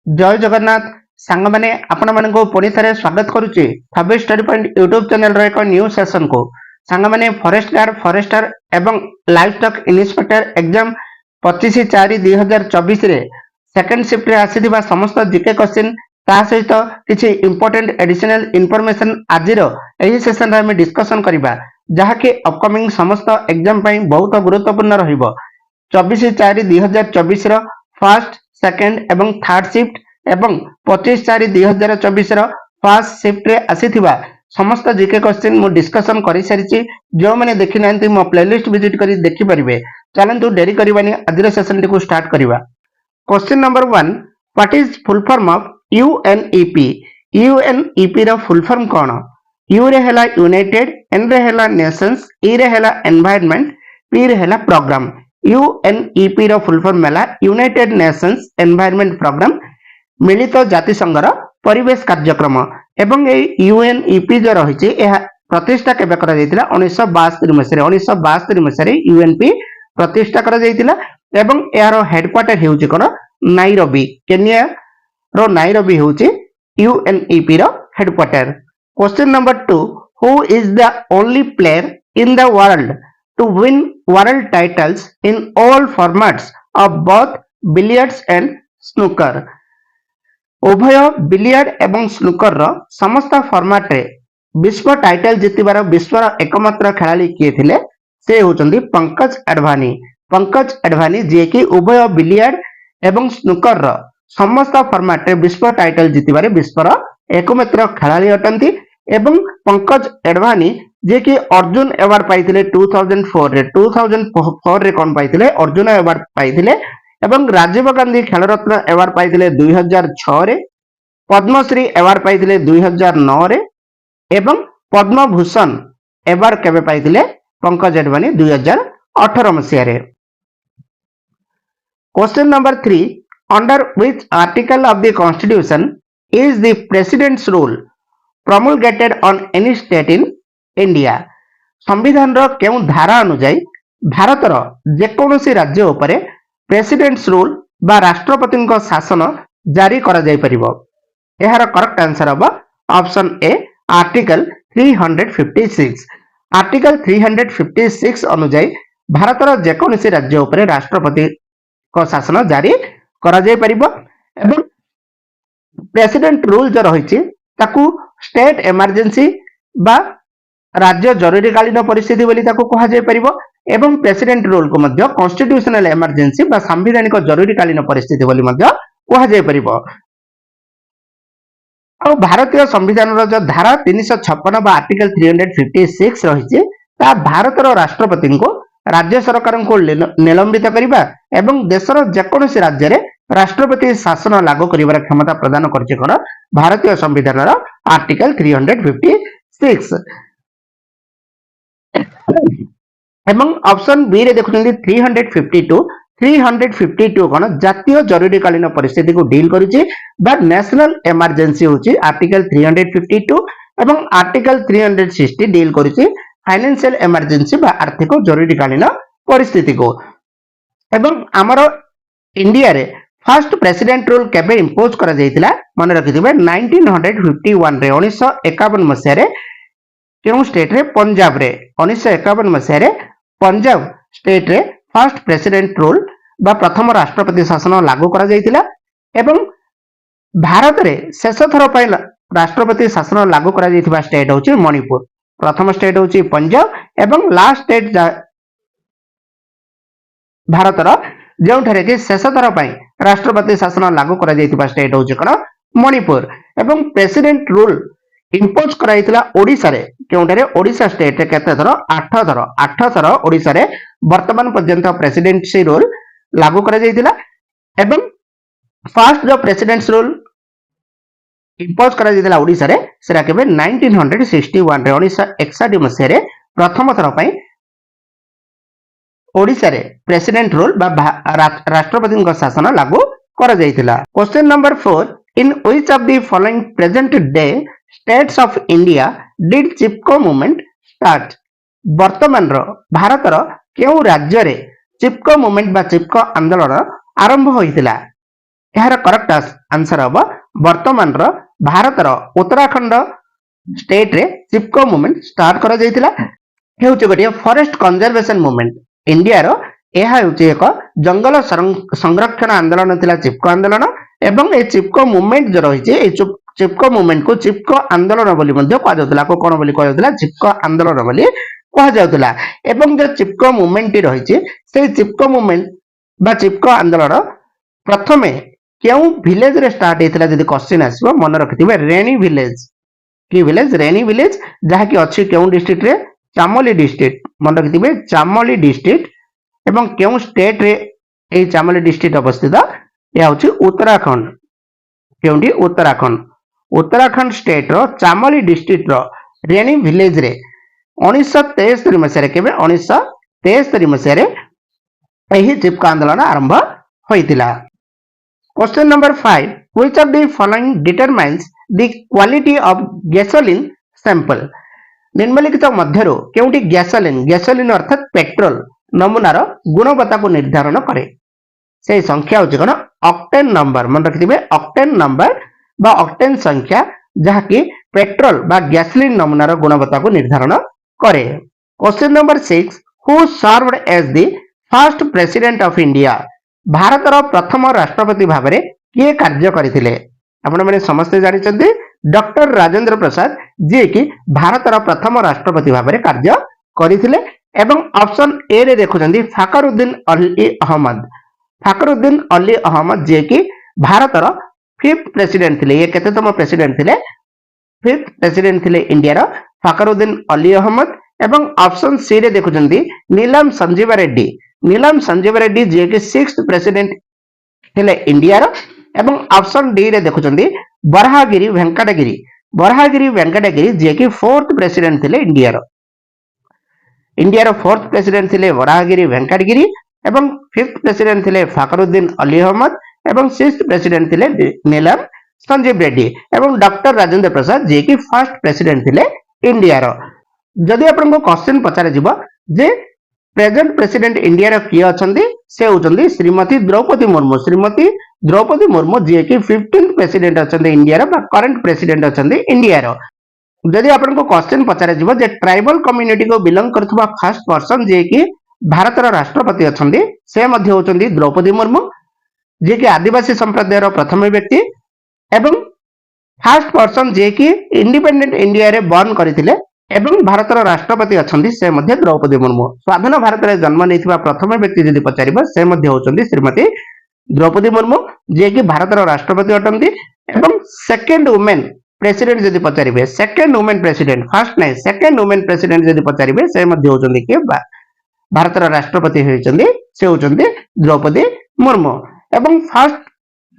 जय जगन्नाथ सांग माने आपण मानको पुणी थे स्वागत करुच्ची fab study point YouTube channel एक न्यू सेशन को सांग माने फॉरेस्ट गार्ड फॉरेस्टर एवं लाइव स्टॉक इन्स्पेक्टर एग्जाम 25/4/2024 रे सेकंड शिफ्ट रे आसीथिबा समस्त जीके क्वेश्चन ता सहित किछि इंपोर्टेंट एडिशनल इंफॉर्मेशन आजिर एही सेशन रे हम डिस्कशन करिबा जहा कि अपकमिंग समस्त एग्जाम पई बहुत गुरुत्वपूर्ण रहिबो 24/4/2024 रो फर्स्ट सेकंड एवं थर्ड शिफ्ट एवं 25/4/2024 रो फर्स्ट शिफ्ट रे आसीथिबा समस्त जीके क्वेश्चन मु डिस्कशन करि सारिछि जो माने देखि नांती मो प्लेलिस्ट विजिट करी देखि परिबे चलंतु देरी करबानी आजिर सेशन टी को स्टार्ट करिबा। Question number 1 what is full form of UNEP UNEP रो फुल फॉर्म कोन यू रे हैला यूनाइटेड एन रे हैला नेशंस ई रे हैला एनवायरनमेंट पी रे हैला प्रोग्राम यूएनईपी रो फुल फॉर्म हैला यूनाइटेड नेशंस एनवायरनमेंट प्रोग्राम मिलित जातिसंघर परिवेश कार्यक्रम एवं यूएनईपी जो रही प्रतिष्ठा केबे करा जायतिला 1972 मसीह यूएनपी प्रतिष्ठा करा जायतिला एवं यार हेडक्वार्टर हेउची कोन नाइरोबी केन्या रो नाइरोबी हेउची यूएनईपी रो headquarter. Question number 2 who is the only player in the world to win world titles in all formats of both billiards and snooker उभय बिलियर्ड एवं स्नूकर रो समस्त फॉर्मेट रे विश्व टाइटल जितिबार विश्वर एकमात्र खेलाड़ी किए थिले से होचंदी पंकज एडवानी जे कि उभय बिलियर्ड एवं स्नूकर रो समस्त फॉर्मेट रे विश्व टाइटल जितिबारे विश्वर एकमात्र खेलाड़ी अटंती एवं पंकज एडवानी जे कि अर्जुन अवार्ड पाइथिले 2004 रे कोन पाइथिले अर्जुन अवार्ड पाइथिले एवं राजीव गांधी खेल रत्न अवार्ड पाइथिले 2006 रे पद्मश्री अवार्ड पाइथिले 2009 रे एवं पद्म भूषण अवार्ड केबे पाइथिले पंकज एडवानी 2018 मसिया रे। Question number 3 under which article of the constitution is the presidents rule promulgated on any state in India संविधान रो केउ धारा अनुसार भारत रो जेकोनोसी राज्य उपरे प्रेसिडेंट्स रूल बा राष्ट्रपति शासन जारी करा जाय परिबो। एहार करेक्ट आंसर हबो ऑप्शन ए आर्टिकल 356 आर्टिकल 356 अनुसार भारत रो जेकोनोसी राज्य उपरे राष्ट्रपति को शासन जारी करा जाय परिबो एवं प्रेसिडेंट रूल जो रहिछि ताकू स्टेट इमरजेंसी बा राज्य जरूरीकालीन परिस्थिति बोली ताकू कहा जाय परिबो एवं प्रेसिडेंट रूल को मध्य कॉन्स्टिट्यूशनल इमरजेंसी बा संवैधानिक जरूरीकालीन परिस्थिति बोली मध्य कहा जाय परिबो। और भारतीय संविधान रो जो धारा 356 बा आर्टिकल 356 रहिछि ता भारत रो राष्ट्रपति को राज्य सरकार को निलंबित करिबा एवं देशर जेकोनोसी राज्य रे राष्ट्रपति शासन लागू करिबार क्षमता प्रदान करछि कोन भारतीय संविधान रो आर्टिकल 356 एवं ऑप्शन बी रे देखुछन्ती 352 कोन जातीय जरूरीकालीन परिस्थिति को डील करिछि बा नेशनल इमरजेंसी होछि आर्टिकल 352 एवं आर्टिकल 360 डील करिछि फाइनेंशियल इमरजेंसी बा आर्थिक जरूरीकालीन परिस्थिति को एवं हमरो इंडिया रे फर्स्ट प्रेसिडेंट रूल केबे इंपोज करा जायतिला मन रखिथिबे 1951 रे 1951 मसिया रे केउ स्टेट रे पंजाब रे 1951 मसिया रे पंजाब स्टेट रे फर्स्ट प्रेसिडेंट रूल बा प्रथम राष्ट्रपति शासन लागू करा जायतिला एवं भारत रे शेष थर पय राष्ट्रपति शासन लागू करा जायतिबा स्टेट होची मणिपुर प्रथम स्टेट होची पंजाब एवं लास्ट स्टेट भारत रो जेउठारे कि शेष थर पय राष्ट्रपति शासन लागू करा जायतिबा स्टेट होची कोन मणिपुर एवं प्रेसिडेंट रूल इंपोज कराइतिला ओडिसा रे केउटारे ओडिसा स्टेट रे केते थर 8 थर ओडिसा रे वर्तमान पर्यंत प्रेसिडेंसी रूल लागू करा जायतिला एवं फर्स्ट जो प्रेसिडेंट्स रूल इंपोज करा जायतिला ओडिसा रे सेरा केबे 1961 रे 1961 मसिया रे प्रथम थर पई ओडिसा रे प्रेसिडेंट रूल बा राष्ट्रपति शासन लागू करा जायतिला। Question number 4 in which of the following present day states of India did Chipko movement start वर्तमान रो भारत रो केउ राज्य रे चिपको मूवमेंट बा चिपको आंदोलन आरंभ होइतिला यार करेक्ट आंसर हम वर्तमान भारत उत्तराखंड स्टेट रे चिपको मूवमेंट स्टार्ट करा जायतिला हेउचे गोटे फॉरेस्ट कंजर्वेशन मूवमेंट इंडिया रो ଏହା ହେଉଛି ଏକ ଜଙ୍ଗଲ ସଂରକ୍ଷଣ ଆନ୍ଦୋଳନ ଥିଲା ଚିପକୋ ଆନ୍ଦୋଳନ ଏବଂ ଏ ଚିପକୋ ମୁଭମେଣ୍ଟ ଯୋ ରହିଛି ଏ ଚିପକୋ ମୁଭମେଣ୍ଟ କୁ ଚିପକୋ ଆନ୍ଦୋଳନ ବୋଲି ମଧ୍ୟ କୁହାଯାଉଥିଲା କୋ ବୋଲି କୁହାଯାଉଥିଲା ଚିପକୋ ଆନ୍ଦୋଳନ ବୋଲି କୁହାଯାଉଥିଲା ଏବଂ ଯୋ ଚିପକୋ ମୁଭମେଣ୍ଟ ଟି ରହିଛି ସେଇ ଚିପକୋ ମୁଭମେଣ୍ଟ ବା ଚିପକୋ ଆନ୍ଦୋଳନ ପ୍ରଥମେ କେଉଁ ଭିଲେଜ ରେ ଷ୍ଟାର୍ଟ ହେଇଥିଲା ଯଦି क्वेश्चन ଆସିବ ମନେ ରଖିଥିବେ रेणी विलेज की विलेज रेणी विलेज जहा कि अछि केउं डिस्ट्रिक्ट रे चामोली डिस्ट्रिक्ट मन रखिथिबे चामोली डिस्ट्रिक्ट एवं केउं स्टेट रे ए चामोली डिस्ट्रिक्ट अवस्थित या होछि उत्तराखंड केउंडी उत्तराखंड उत्तराखंड स्टेट रो चामोली डिस्ट्रिक्ट रो रेणी विलेज रे 1973 मसिया रे केबे 1973 मसिया रे एही चिपको आंदोलन आरंभ होइतिला। Question number 5 which of the following determines the quality of gasoline sample निम्नलिखित मध्यरु केउंटी गैसोलीन अर्थात पेट्रोल नमूनार गुणवत्ता को निर्धारण करे से संख्या होछि कोन ऑक्टेन नंबर मन रखिथिबे ऑक्टेन नंबर बा ऑक्टेन संख्या जहा कि पेट्रोल बा गैसोलीन नमूनार गुणवत्ता को निर्धारण करे। Question number 6 who served as the first president of India भारतर प्रथम राष्ट्रपति भाव में किए कार्य करथिले आपण माने समस्त जानिछन्ती डॉक्टर राजेंद्र प्रसाद जे कि भारतर प्रथम राष्ट्रपति भाव में कार्य करथिले एवं ऑप्शन ए रे देखुछन्ती फखरुद्दीन अली अहमद जे कि भारतर फिफ्थ प्रेसिडेंट थिले ये केतेतम प्रेसिडेंट थिले फिफ्थ प्रेसिडेंट थिले इंडिया रो फखरुद्दीन अली अहमद एवं ऑप्शन सी रे देखुछन्ती नीलम संजीव रेड्डी जे कि सिक्स्थ प्रेसिडेंट थिले इंडिया रो एवं ऑप्शन डी रे देखुछन्ती बराहगिरी वेंकटगिरी जे कि फोर्थ प्रेसिडेंट थिले इंडिया रो फोर्थ प्रेसिडेंट थिले बराहगिरी वेंकटगिरी एवं फिफ्थ प्रेसिडेंट थिले फखरुद्दीन अली अहमद एवं सिक्स्थ प्रेसिडेंट थिले नीलम संजीव रेड्डी एवं डॉक्टर राजेंद्र प्रसाद जे कि फर्स्ट प्रेसिडेंट थिले इंडिया रो जदि आपनको क्वेश्चन पचारे जिवो जे प्रेजेंट प्रेसिडेंट इंडिया रो किए अछंती से होचंती श्रीमती द्रौपदी मुर्मू जे कि 15th प्रेसिडेंट अछंती इंडिया रो बा करंट प्रेसिडेंट अछंती इंडिया रो जदि आपनको क्वेश्चन पचारे जिवो जे ट्राइबल कम्युनिटी को बिलोंग करथुवा फर्स्ट पर्सन जे कि भारतर राष्ट्रपति अछंती से मध्ये होचंती द्रौपदी मुर्मू जे कि आदिवासी संप्रदाय रो प्रथम व्यक्ति एवं फर्स्ट पर्सन जे कि इंडिपेंडेंट इंडिया रे बर्न करथिले एवं भारतर राष्ट्रपति अछंती से मध्ये द्रौपदी मुर्मू स्वाधीन भारत रे जन्म नेथिबा प्रथम व्यक्ति जदि पचारिबो से मध्ये होचंती श्रीमती द्रौपदी मुर्मू जे कि भारतर राष्ट्रपति अटंती एवं सेकंड वुमेन प्रेसिडेंट जदि पचारिबे सेकंड वुमेन प्रेसिडेंट फर्स्ट नै सेकंड वुमेन प्रेसिडेंट जदि पचारिबे से मध्ये होचंती के भारतर राष्ट्रपति होचंती से होचंती द्रौपदी मुर्मू एवं फर्स्ट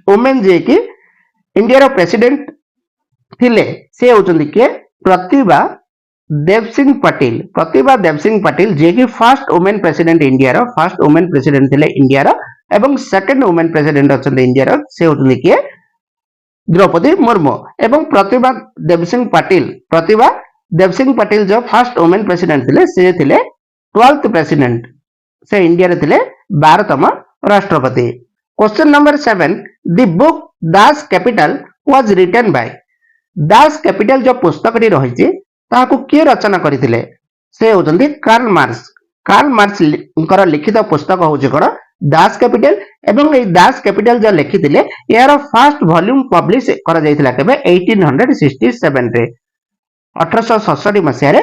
वुमेन जे कि इंडिया रो प्रेसिडेंट थिले से होचंती के प्रतिभा देवसिंह पाटिल जे कि first women president India row first women president थिले इंडिया रो एवं सेकंड वुमेन प्रेसिडेंट अछंती इंडिया रो से होचंती के द्रौपदी मुर्मू एवं प्रतिभा देवसिंह पाटिल जो फर्स्ट वुमेन प्रेसिडेंट थिले से थिले 12th प्रेसिडेंट से इंडिया रे थिले 12तम राष्ट्रपति। Question number 7 the book Das Kapital was written by Das Kapital जो पुस्तक टी रहिछि ताहाकु किए रचना करथिले से होचंती कार्ल मार्क्स कर लिखित पुस्तक होछि कोन दास कैपिटल एवं ए दास कैपिटल जो लिखिथिले यार फर्स्ट वॉल्यूम पब्लिश करा जायतिला केबे 1867 रे 1867 मसिया रे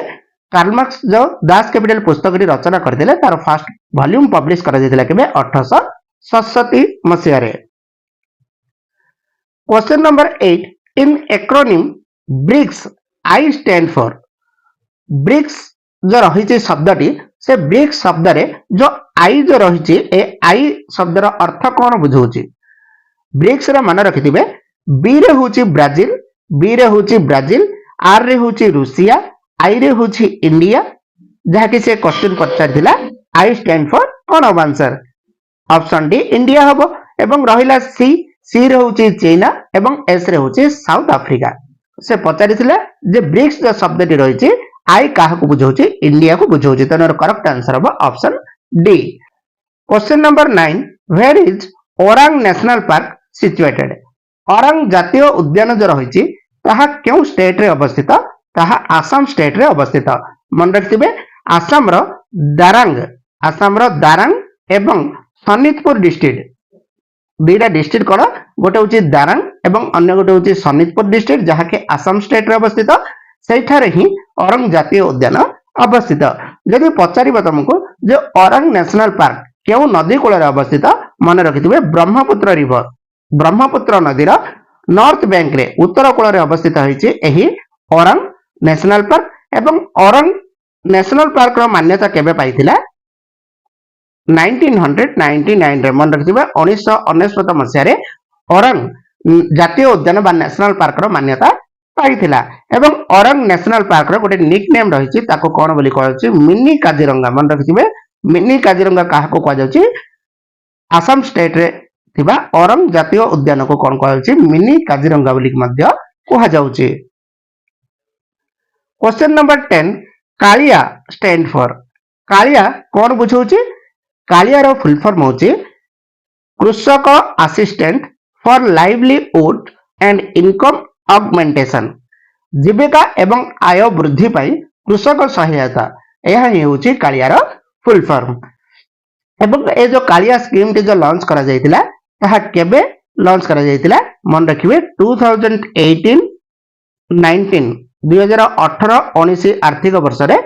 कार्ल मार्क्स जो दास कैपिटल पुस्तक टी रचना करथिले तार फर्स्ट वॉल्यूम पब्लिश करा जायतिला केबे 1867 मसिया रे। Question number 8 in acronym BRICS I stand for BRICS जो रही शब्दटी से ब्रिक्स शब्द रे जो आई जो रही ए आई शब्दर अर्थ कौन बुझाऊँ ब्रिक्स रा मान रखिथिबे बी रे होची ब्राजिल आर रे होची रूसिया आई रे होची इंडिया जहा कि से क्वेश्चन पचारथिला आई स्टैंड फॉर कौन अब आंसर ऑप्शन डी इंडिया हबो एवं रहिला सी रे होची चाइना एवं एस रे होची साउथ अफ्रीका से पचारिथिला जे ब्रिक्स जो शब्दटी रही आई काहा को बुझाऊँ इंडिया को बुझाऊँ तेनार करेक्ट आंसर हम option D. Question number 9 where is Orang national park situated औरंग जातीय उद्यान जो रही ताहा क्यों स्टेट रे अवस्थित ताहा आसाम स्टेट रे अवस्थित मन रखिथिबे आसाम रो दारांग एवं सनितपुर डिस्ट्रिक्ट दुईटा डिस्ट्रिक्ट कौन गोटे हूँ दारांग एवं अन्य गोटे हूँ सनितपुर डिस्ट्रिक्ट जहाँकि आसाम स्टेट रे अवस्थित सेठारे ही औरंग जातीय उद्यान अवस्थित जदि पचार तुमको जो औरंग नेशनल पार्क क्यों नदी कूल अवस्थित मन रखिथे ब्रह्मपुत्र रिवर ब्रह्मपुत्र नदीर नॉर्थ बैंक रे उत्तर कूल अवस्थित होती औरंग नेशनल पार्क एवं औरंग नेशनल पार्क रो मान्यता केबे पाइथिला 1999 रे मन रखिथिबा 1999 मसिया औरंग जातीय उद्यान बा नेशनल पार्क रो मान्यता पाइथिला एवं औरंग नेशनल पार्क रो गोटे निक नेम रहिछि ताको कोन बोली कहछि मिनी काजीरंगा मन रखिथिबे मिनी काजीरंगा काहाको कह जाउछि आसाम स्टेट रे थिबा औरंग जातीय उद्यान को कोन कहछि मिनी काजीरंगा बोली मध्य कह जाउछि। Question number 10 KALIA stand for KALIA कौन बुझाऊँ कालियार फुल फॉर्म होची Krushak assistance for livelihood and income augmentation जीविका एवं आय वृद्धि पाई कृषक सहायता यह ही होची कालियार फुल फॉर्म एवं ए जो कालिया स्कीम टी जो लॉन्च करा जायतिला ताहा केबे लॉन्च करा जायतिला मन रखिबे 2018 19 2018-19 आर्थिक वर्ष रे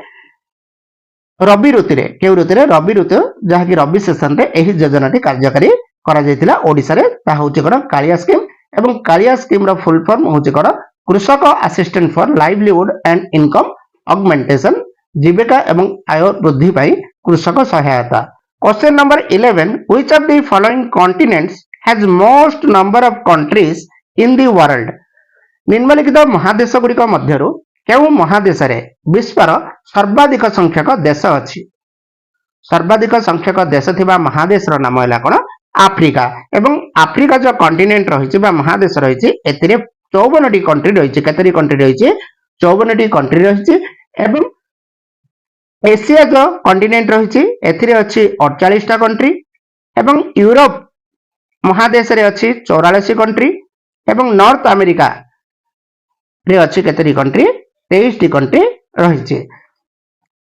रबी ऋतु रबी ऋतु जहाँकि रबी सेशन रे एही योजना कार्यकारी करा जायतिला ओडिसा रे ता होची कोन कालिया स्कीम एवं कालिया स्कीम रो फुल फॉर्म होची कोन Krushak assistance for livelihood and income augmentation जीविका एवं आय वृद्धि पाई कृषक सहायता। Question number 11 which of the following continents has most number of countries in the world निम्नलिखित महादेश गुड़िक मध्यरु केउ महादेश रे विश्वर सर्वाधिक संख्यक देश अछि सर्वाधिक संख्यक देश थिबा महादेश रो नाम हैला कोन आफ्रिका एवं आफ्रिका जो कॉन्टिनेंट रहिछि बा महादेश रहिछि एतिरे 54 टी कंट्री रहिछि केतरी कंट्री रहिछि 54 टी कंट्री रहिछि एवं एशिया जो कॉन्टिनेंट रहिछि एथिरे अछि 48 टा कंट्री एवं यूरोप महादेश रे अछि 44 कंट्री एवं नॉर्थ अमेरिका रे अछि केतरी कंट्री 23 टी कंट्री रहिछि।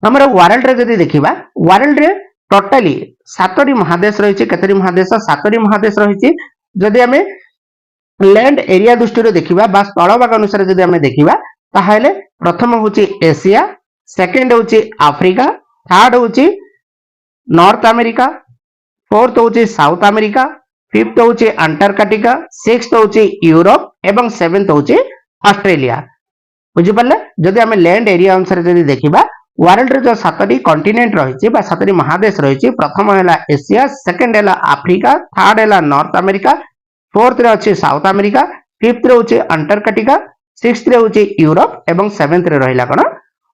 हमर वर्ल्ड रे जदि देखिबा वर्ल्ड रे टोटली 7 टी महादेश रहिछि केतरी महादेश 7 टी महादेश रहिछि जदि हमें लैंड एरिया दृष्टि देखिबा बा स्थलभाग अनुसार जदि हमें देखिबा ताहाले प्रथम होछि एशिया सेकंड होछि अफ्रीका थर्ड होछि नॉर्थ अमेरिका फोर्थ होछि साउथ अमेरिका फिफ्थ होछि अंटार्कटिका सिक्स्थ होछि यूरोप एवं सेवेंथ होछि ऑस्ट्रेलिया बुझी पाले जदि हमें लैंड एरिया अनुसार जदि देखिबा वर्ल्ड रे जो 7टी कॉन्टिनेंट रहिछि बा 7टी महादेश रहिछि प्रथम हैला एशिया सेकंड हैला अफ्रीका थर्ड हैला नॉर्थ अमेरिका फोर्थ रे अछि साउथ अमेरिका फिफ्थ रे होछि अंटार्कटिका सिक्स्थ रे होछि यूरोप एवं सेवेंथ रे रहिला कोन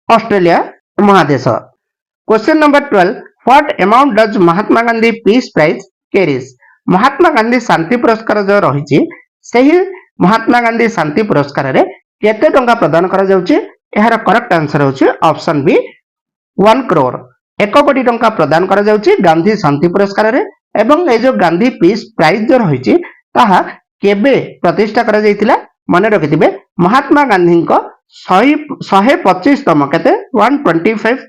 ऑस्ट्रेलिया महादेश। Question number 12 what amount does Mahatma Gandhi peace prize carries Mahatma Gandhi शांति पुरस्कार जो रहिछि सही महात्मा गांधी शांति पुरस्कार रे केते टंका प्रदान करा जाउछि एहार करेक्ट आंसर होछि ऑप्शन बी 1 करोड़ 1 कोटी टंका प्रदान करा जाउछि गांधी शांति पुरस्कार रे एवं ए जो गांधी पीस प्राइज जो रहिछि ताहा केबे प्रतिष्ठा करा जाइतिला मने रखिथिबे महात्मा गांधी को 125 तम केते 125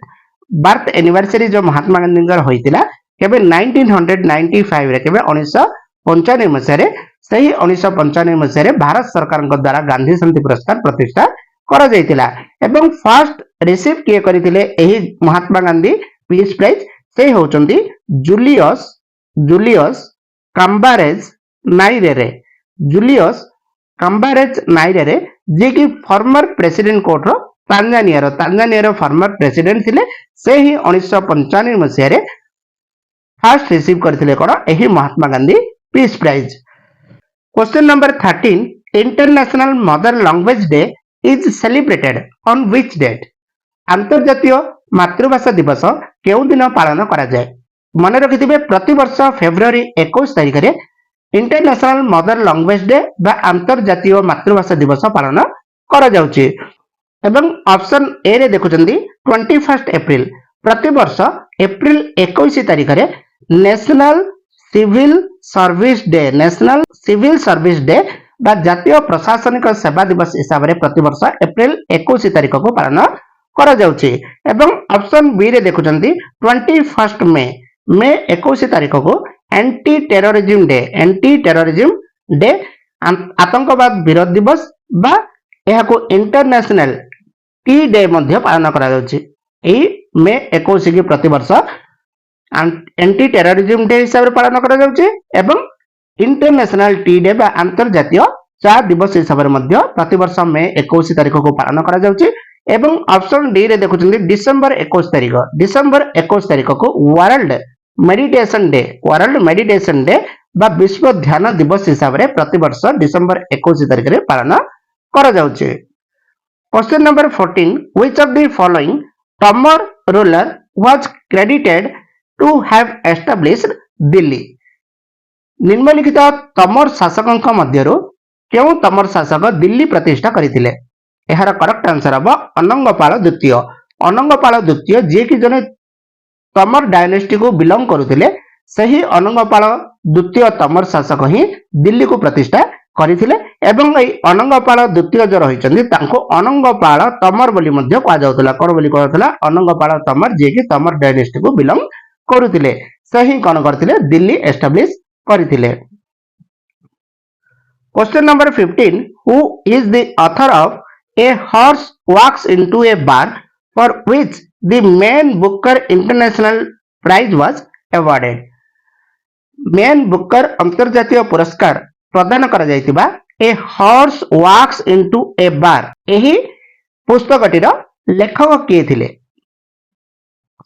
बर्थ एनिवर्सरी जो महात्मा गांधी होइतिला केबे 1995 रे केबे 1995 मसिया रे सही 1995 मसिया रे भारत सरकार द्वारा गांधी शांति पुरस्कार प्रतिष्ठा करा जाइतिला एवं फर्स्ट रिसीव किए करितिले एही महात्मा गांधी पीस प्राइज से होचंदी जूलियस काम्बारेज नाइरेरे जूलियस काम्बारेज नाइरेरे जे कि फॉर्मर प्रेसिडेंट कोर्ट रो तांजानिया फॉर्मर प्रेसिडेंट थिले से ही 1995 मसिया रे फर्स्ट रिसीव करथिले कोन एही Mahatma Gandhi peace prize. Question number 13 international mother language day is celebrated on which date अंतर्जातीय मातृभाषा दिवस केउ दिन पालन करा जाय मन रखिथिबे प्रति वर्ष फेब्रुआरी 21 तारिख रे इंटरनेशनल मदर लैंग्वेज डे बा अंतर्जातीय मातृभाषा दिवस पालन करा जाउची एवं ऑप्शन ए रे देखुचंदी 21 एप्रिल प्रति वर्ष एप्रिल 21 तारिख रे national civil service day national civil service day बा जातीय प्रशासनिक सेवा दिवस हिसाब से प्रतिवर्ष एप्रिल 21 तारिख को पालन करा जाउछि। एवं ऑप्शन बी रे देखुचंती 21 मे 21 तारिख को एंटी टेररिज्म डे आतंकवाद विरोध दिवस बा एहाको इंटरनेशनल टी डे मध्य पालन करा जाउछि। एही मे 21 की प्रतिवर्ष एंटी टेररिज्म डे हिसाब से पालन करा जाउछि एवं इंटरनेशनल टी डे बा अंतर्जातीय चा दिवस हिसाब से मध्य प्रतिवर्ष मे 21 तारिख को पालन करा जाउछि। एवं ऑप्शन डी रे देखुचंती डिसेंबर 21 तारिख को वर्ल्ड मेडिटेशन डे बा विश्व ध्यान दिवस हिसाब से प्रतिवर्ष डिसेंबर 21 तारिख रे पालन करा जाउछि। Question number 14 which of the following Tomar ruler was credited to have established Delhi. निम्नलिखित तमर शासकों मध्यरु केउ तमर शासक दिल्ली प्रतिष्ठा करथिले। एहार करेक्ट आंसर हम अनंगपाल द्वितीय जे कि जने तमर डायनेस्टी को बिलोंग करुथिले सही अनंगपाल द्वितीय तमर शासक ही दिल्ली को प्रतिष्ठा करथिले एवं एई अनंगपाल द्वितीय जो रहिचंदी तांको अनंगपाल तमर बोली मध्य कहा जाउतला। कोन बोली कहथला अनंगपाल तमर जे कि तमर डायनेस्टी को बिलोंग करुथिले सही कोन करथिले दिल्ली एस्टैब्लिश करथिले। Question number 15 who is the author of a horse walks into a bar for which the Man Booker international prize was awarded. Man Booker अंतर्जातीय पुरस्कार प्रदान करा जायतिबा ए हॉर्स वॉक्स इनटू ए बार एही पुस्तकटीर लेखक किए थिले।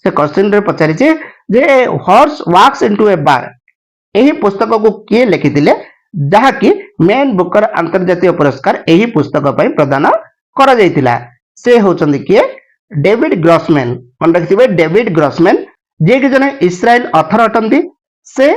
से क्वेश्चन रे पचारि जे हॉर्स वॉक्स इनटू ए बार एही पुस्तक को किए लिखिथिले जहा कि मैन बुकर अंतर्जातीय पुरस्कार एही पुस्तक पई प्रदान करा जायतिला। से होचंदी किए डेविड ग्रॉसमैन। मन रखिबे डेविड ग्रॉसमैन जे कि जने इस्राएल ऑथर अटंती। से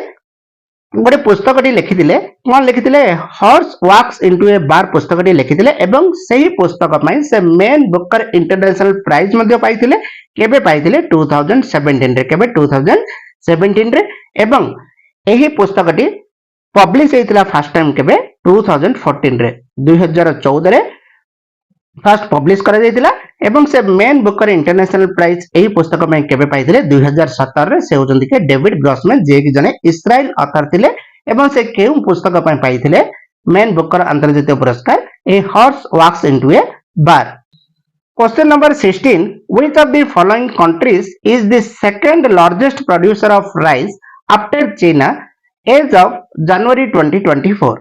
गोटे पुस्तकटी लिखिथिले कोन लिखिथिले हॉर्स वॉक्स इनटू ए बार पुस्तकटी लिखिथिले एवं सही पुस्तक पई से मैन बुकर इंटरनेशनल प्राइज मध्ये पाइथिले। केबे पाइथिले 2017 रे केबे 2017 रे एवं एही पुस्तकटी पब्लिश हेतिला फर्स्ट टाइम केबे 2014 रे 2014 रे फर्स्ट पब्लिश करा जायतिला एवं से मैन बुकर इंटरनेशनल प्राइज एही पुस्तक में केबे पाइथिले 2017 रे। से होचंदी के डेविड ग्रॉसमैन जे कि जने इस्राएल ऑथर थिले एवं से केउ पुस्तक पई पाइथिले मैन बुकर अंतर्जातीय पुरस्कार a horse walks into a bar. Question number 16 which of the following countries is the second largest producer of rice after China as of January 2024।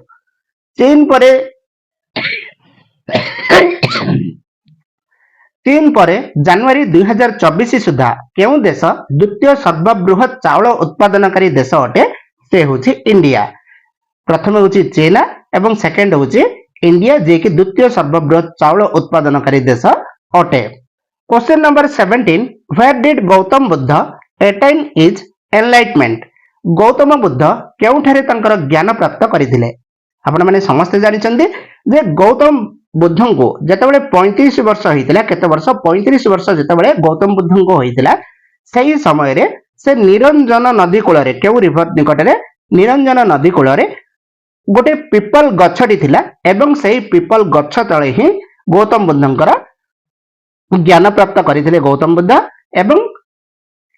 चीन पर जनवरी 2024 सुधा केउ देश द्वितीय सर्वबृहत चाउल उत्पादनकारी देश अटे। से होची इंडिया। प्रथम होची चाइना एवं सेकंड होची इंडिया जे कि द्वितीय सर्वबृहत चाउल उत्पादनकारी देश अटे। Question number 17 where did Gautam Buddha attain his enlightenment. Gautam Buddha केउठारे तंकर ज्ञान प्राप्त करथिले। आपण माने समस्त जानिचंदी जे गौतम बुद्ध को जेतेबेले 35 वर्ष होइतिला केते वर्ष 35 वर्ष जेतेबेले गौतम बुद्ध को होइतिला सही समय रे से निरंजन नदी कूल रे केउ रिवर निकट रे निरंजन नदी कूल रे गोटे पीपल गछटी थिला एवं सही पीपल गछ तळे ही गौतम बुद्धंकर ज्ञान प्राप्त करथिले गौतम बुद्ध एवं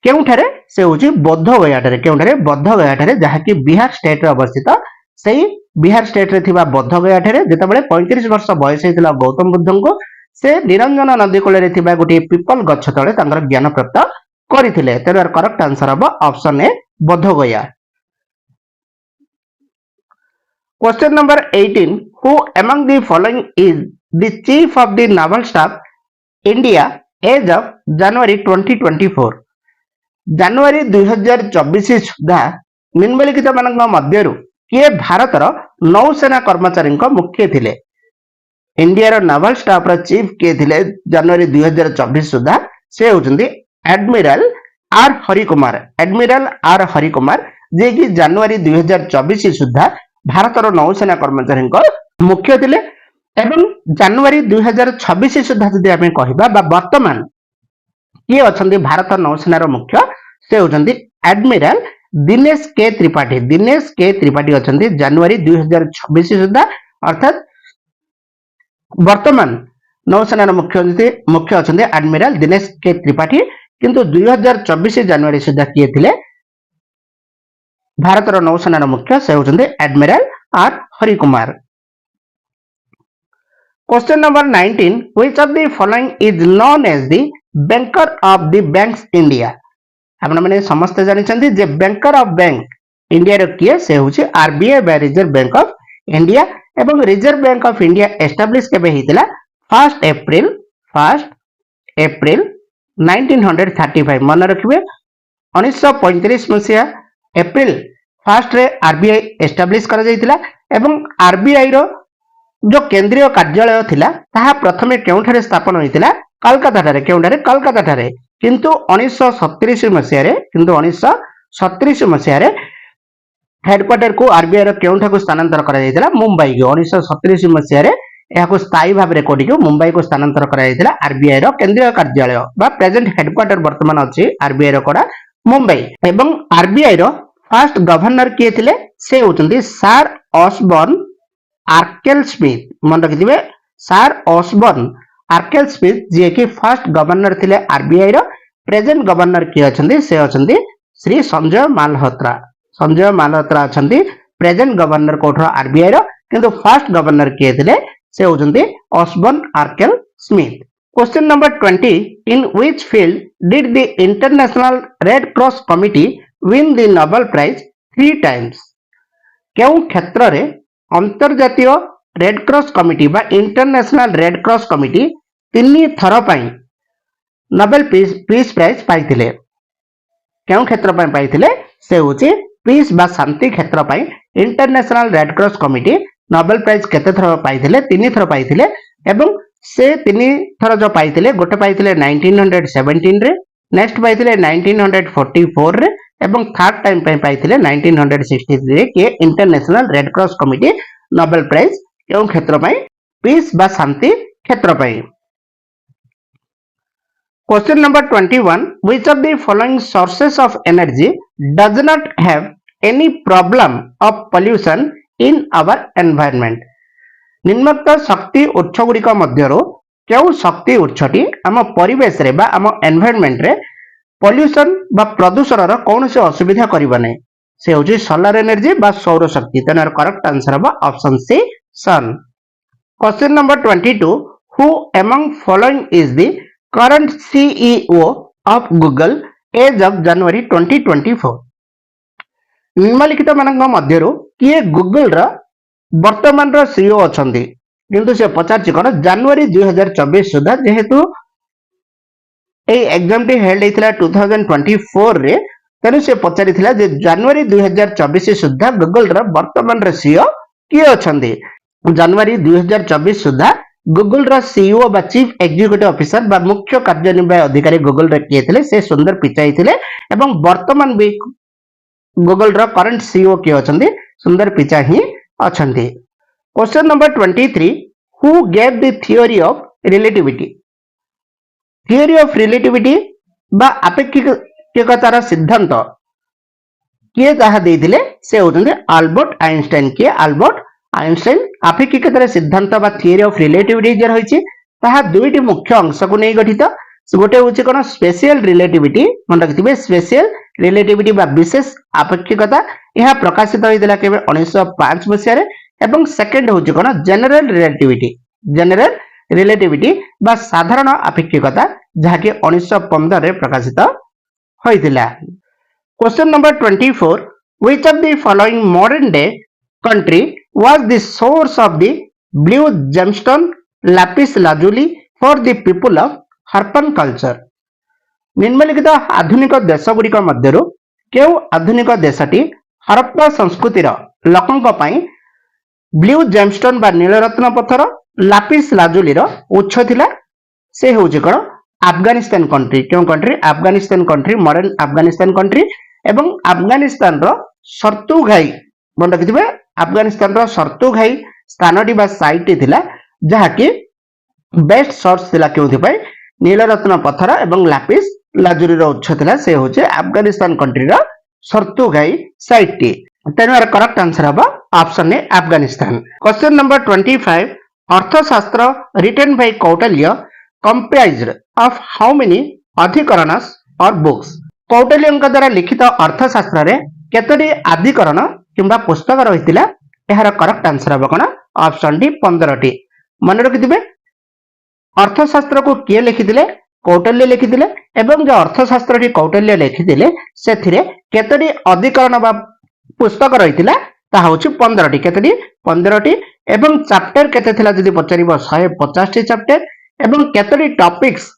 केउठारे से होची बौद्ध गयाठारे केउठारे बौद्ध गयाठारे जहा कि बिहार स्टेट रे अवस्थित। सही बिहार स्टेट रे थिबा बौद्ध गयाठारे जेतेबेले 35 वर्ष बयस हेतिला गौतम बुद्ध को से निरंजन नदी कूल रे थिबा गोटे पीपल गछ तळे तांकर ज्ञान प्राप्त करथिले। तेर करेक्ट आंसर हबो option A Bodh Gaya. Question number 18 who among the following is the chief of the naval staff India as of January 2024। जनवरी 2024 सुधा निम्नलिखित मानक मध्यरु किए भारतर नौसेना कर्मचारी मुख्य थिले। इंडिया नावल स्टाफ रा चीफ किए थिले जनवरी 2024 सुधा से होचंदी एडमिरल आर हरिकुमार जे कि जनवरी 2024 सुधा भारतर नौसेना कर्मचारी मुख्य थिले। एवं जनवरी 2026 सुधा जदि आमे कहिबा बा वर्तमान किए अछंदी भारत नौसेना रो मुख्य से होचंदी एडमिरल दिनेश के त्रिपाठी अच्छा जनवरी 2026 सुधा अर्थात वर्तमान नौसेना मुख्य अच्छा एडमिराल दिनेश के त्रिपाठी किंतु 2024 जनवरी सुधा किए थे भारतर नौसेना मुख्य से होते admiral R Harikumar. Question number 19 which of the following is known as the banker of the banks India. आपण माने समस्त जानिछन्ती जे बैंकर ऑफ बैंक इंडिया रो किए से होछि आरबीआई बा रिजर्व बैंक ऑफ इंडिया एवं reserve bank of India establish केबे हितला 1 अप्रैल 1935 मन रखिबे 1935 मसिया अप्रैल 1 रे आरबीआई एस्टैब्लिश करा जायतिला एवं आरबीआई रो जो केंद्रीय कार्यालय थिला ताहा प्रथमे केउठारे स्थापन होइतिला कलकत्ता ठारे केउठारे कलकत्ता ठारे किंतु 1937 मसिया रे हेडक्वार्टर को आरबीआई रो केउठा को स्थानांतर करा जायतिला मुंबई को 1937 मसिया रे एहाको स्थायी भाव रे कोडी को मुंबई को स्थानांतर करा जायतिला आरबीआई रो केंद्रीय कार्यालय बा प्रेजेंट हेडक्वार्टर वर्तमान अछि आरबीआई रो कोडा मुंबई एवं आरबीआई रो फर्स्ट गवर्नर किए थिले से होचंदी सर ऑसबर्न आर्केल स्मिथ मन रखिथिबे सर ऑसबर्न आर्केल स्मिथ जे कि फर्स्ट गवर्नर थिले आरबीआई रो प्रेजेंट गवर्नर किए अछंदी से अछंदी श्री संजय मालहोत्रा अछंदी प्रेजेंट गवर्नर कोठरो आरबीआई रो किंतु फर्स्ट गवर्नर किए थिले से होचंदी Osborne Arkell Smith. Question number 20 in which field did the international red cross committee win the Nobel prize 3 times. केउ क्षेत्र रे अंतर्जातीय रेड क्रॉस कमिटी बा इंटरनेशनल रेड क्रॉस कमिटी 3 थर पई नोबेल पीस प्राइज पाइथिले। केउ क्षेत्र पई पाइथिले से होची पीस बा शांति क्षेत्र पई international red cross committee Nobel prize केते थर पाइथिले 3 थर पाइथिले एवं से 3 थर जो पाइथिले गोटे पाइथिले 1917 रे नेक्स्ट पाइथिले 1944 रे एवं थर्ड टाइम पई पाइथिले 1963 रे के international red cross committee Nobel prize केउ क्षेत्र पई पीस बा शांति क्षेत्र पई। Question number 21 which of the following sources of energy does not have any problem of pollution in our environment. निम्नलिखित शक्ति उत्स गुड़िक मध्यरो केउ शक्ति उत्सटी आम परिवेश रे बा आम एनवायरनमेंट रे पोल्यूशन बा प्रदूषण रो कोनोसी असुविधा करिबा नै से होची सोलर एनर्जी बा सौर शक्ति। तेनर करेक्ट आंसर बा option C sun. Question number 22 who among following is the current CEO of Google as of January 2024। निम्नलिखित मानक मध्यरो किए गूगल रा वर्तमान रो सीईओ अछंती किंतु से पचारछि कोन जनवरी 2024 सुधा जेहेतु ए एग्जाम टी हेल्ड हेतिला 2024 रे तेनु से पचारि थिला जे जनवरी 2024 सुधा गूगल रा वर्तमान रो सीईओ किए अछंती। जनवरी 2024 सुधा गूगल रा सीईओ बा चीफ एग्जीक्यूटिव ऑफिसर बा मुख्य कार्यनिर्वाही अधिकारी गूगल रे किए थिले से सुंदर पिचाई थिले एवं वर्तमान भी गूगल रा करंट सीईओ किए अछंती सुंदर पिचा ही अछंती। Question number 23 who gave the theory of relativity. Theory of relativity बा आपेक्षिकतार सिद्धांत किए ताहा देइथिले से होतंते अल्बर्ट आइंस्टाइन। के अल्बर्ट आइंस्टाइन आपेक्षिकतार सिद्धांत बा थियोरी ऑफ रिलेटिविटी जे रहिछि ताहा दुईटी मुख्य अंश को नै गठित। गोटे होछि कोन स्पेशल रिलेटिविटी मन रखिथिबे स्पेशल रिलेटिविटी बा विशेष आपेक्षिकता यह प्रकाशित होइदिला केबे 1905 मसिया रे एवं सेकंड होछि कोन जनरल रिलेटिविटी बा साधारण आपेक्षिकता जहाके 1915 रे प्रकाशित होइदिला। Question number 24 which of the following modern day country was the source of the blue gemstone lapis lazuli for the people of Harappan culture. निम्नलिखित आधुनिक देश गुड़िक मध्यरु केउ आधुनिक देशटी हरप्पा संस्कृतिर लोकंक पई ब्लू जेमस्टोन बा नीलरत्न पत्थर लापिस लाजुली रो उत्स थिला से होछि कोन अफगानिस्तान कंट्री। केउ country Afghanistan country modern Afghanistan country एवं अफगानिस्तान रो सर्तुघाई मन रखिथिबे अफगानिस्तान रो सर्तुघाई स्थानटी बा साइट थिला जहाकी बेस्ट सोर्स थिला केउथि पई नीलरत्न पत्थर एवं लापिस लाजुली रो उत्स थिला से होछि अफगानिस्तान कंट्री रो सर्तुगाई साइट तेणु यार करेक्ट आंसर हम option A Afghanistan. Question number 25 Arthashastra written by Kautilya comprised of how many अधिकरणस और बुक्स। कौटिल्य द्वारा लिखित अर्थशास्त्र रे केतोटी अधिकरण किंबा पुस्तक रहितिला यार करेक्ट आंसर हम कोन ऑप्शन डी 15टी। मन रखिथिबे अर्थशास्त्र को किए लिखिथिले कौटिल्य लिखिथिले एवं जो अर्थशास्त्र कौटिल्य लिखिथिले सेथिरे केतोटी अधिकरण बा पुस्तक रहितिला ताहा होछि 15टी केतोटी 15टी एवं चैप्टर केते थिला जदि पचारिबो 150 टी चैप्टर एवं केतोटी टॉपिक्स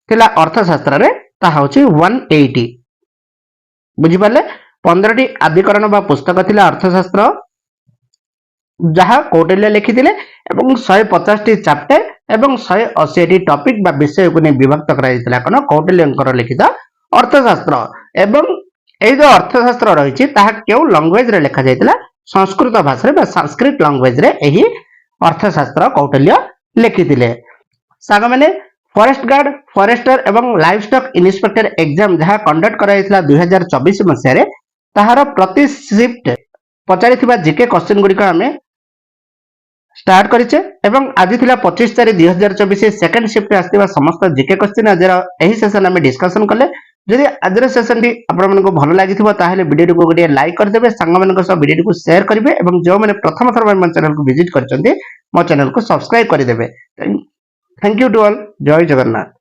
थिला अर्थशास्त्र रे ताहा होछि 180। बुझि पाले 15टी अधिकरण बा पुस्तक थिला अर्थशास्त्र जहाँ कौटिल्य लिखिथिले एवं 150 टी चैप्टर एवं 180 टी टॉपिक बा विषय को ने विभक्त करा दितला कोन कौटिल्यंकर लिखित अर्थशास्त्र एवं ए जो अर्थशास्त्र रही ताहा केउ लैंग्वेज रे लिखा जायतिला संस्कृत भाषा रे बा संस्कृत लैंग्वेज रे एही अर्थशास्त्र कौटिल्य लिखिथिले। साग माने फॉरेस्ट गार्ड फॉरेस्टर एवं लाइव स्टॉक इंस्पेक्टर एग्जाम जहाँ कंडक्ट कराइथिला 2024 मसिया रे ताहार प्रति शिफ्ट पचारिथिबा जीके क्वेश्चन गुडी को हमें स्टार्ट करिचे एवं आज थिला 25/4/2024 सेकंड शिफ्ट आस्तिबा समस्त जीके क्वेश्चन आज एही सेशन हमें डिस्कशन करले। जदि आज सेशन टी आपण मन को भलो लागिथिबो ताहेले वीडियो को गोटे लाइक कर देबे संग मन को सब वीडियो को शेयर करिवे एवं जो माने प्रथम थर मन चैनल को विजिट करचंती मो चैनल को सब्सक्राइब कर देबे। Thank you to all. जय जगन्नाथ।